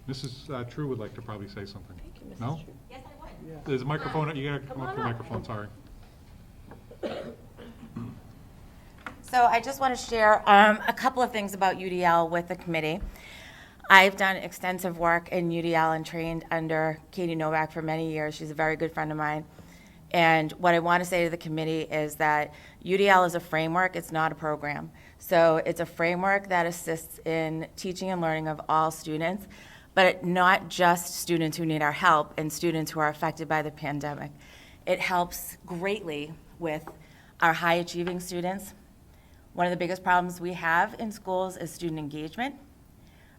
Mrs. True would like to probably say something. Thank you, Mrs. No? True. Yes, I would. Yeah. There's a microphone, you gotta Come come up on to the up. microphone, sorry. So I just want to share a couple of things about UDL with the committee. I've done extensive work in UDL and trained under Katie Novak for many years. She's a very good friend of mine. And what I want to say to the committee is that UDL is a framework, it's not a program. So it's a framework that assists in teaching and learning of all students, but not just students who need our help and students who are affected by the pandemic. It helps greatly with our high achieving students. One of the biggest problems we have in schools is student engagement.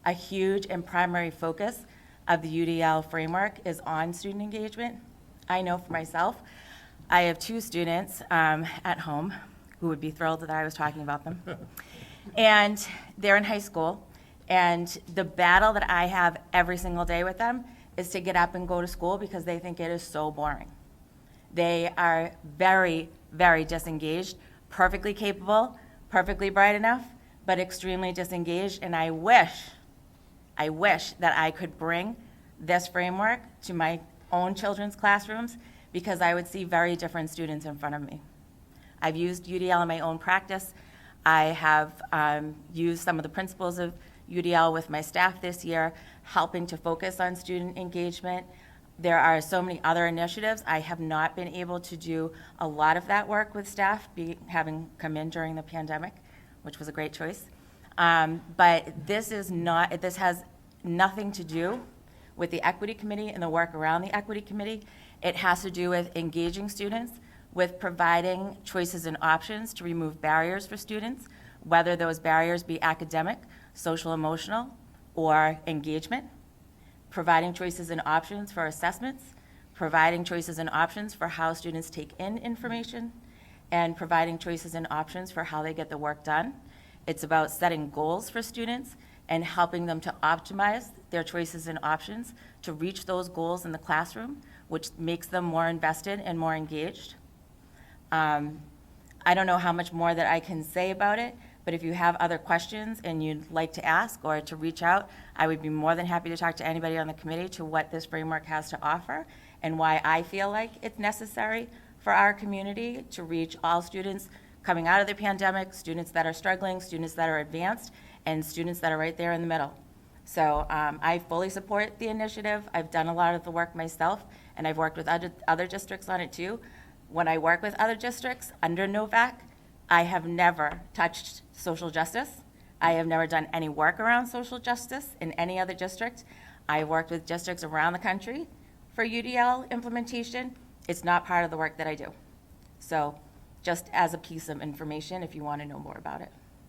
A huge and primary focus of the UDL framework is on student engagement. I know for myself, I have two students at home who would be thrilled that I was talking about them. And they're in high school, and the battle that I have every single day with them is to get up and go to school because they think it is so boring. They are very, very disengaged, perfectly capable, perfectly bright enough, but extremely disengaged, and I wish that I could bring this framework to my own children's classrooms because I would see very different students in front of me. I've used UDL in my own practice. I have used some of the principles of UDL with my staff this year, helping to focus on student engagement. There are so many other initiatives. I have not been able to do a lot of that work with staff, having come in during the pandemic, which was a great choice. But this has nothing to do with the Equity Committee and the work around the Equity Committee. It has to do with engaging students, with providing choices and options to remove barriers for students, whether those barriers be academic, social, emotional, or engagement, providing choices and options for assessments, providing choices and options for how students take in information, and providing choices and options for how they get the work done. It's about setting goals for students and helping them to optimize their choices and options to reach those goals in the classroom, which makes them more invested and more engaged. I don't know how much more that I can say about it, but if you have other questions and you'd like to ask or to reach out, I would be more than happy to talk to anybody on the committee to what this framework has to offer and why I feel like it's necessary for our community to reach all students coming out of the pandemic, students that are struggling, students that are advanced, and students that are right there in the middle. So I fully support the initiative. I've done a lot of the work myself, and I've worked with other districts on it too. When I work with other districts under Novak, I have never touched social justice. I have never done any work around social justice in any other district. I've worked with districts around the country for UDL implementation. It's not part of the work that I do. So just as a piece of information if you want to know more about it.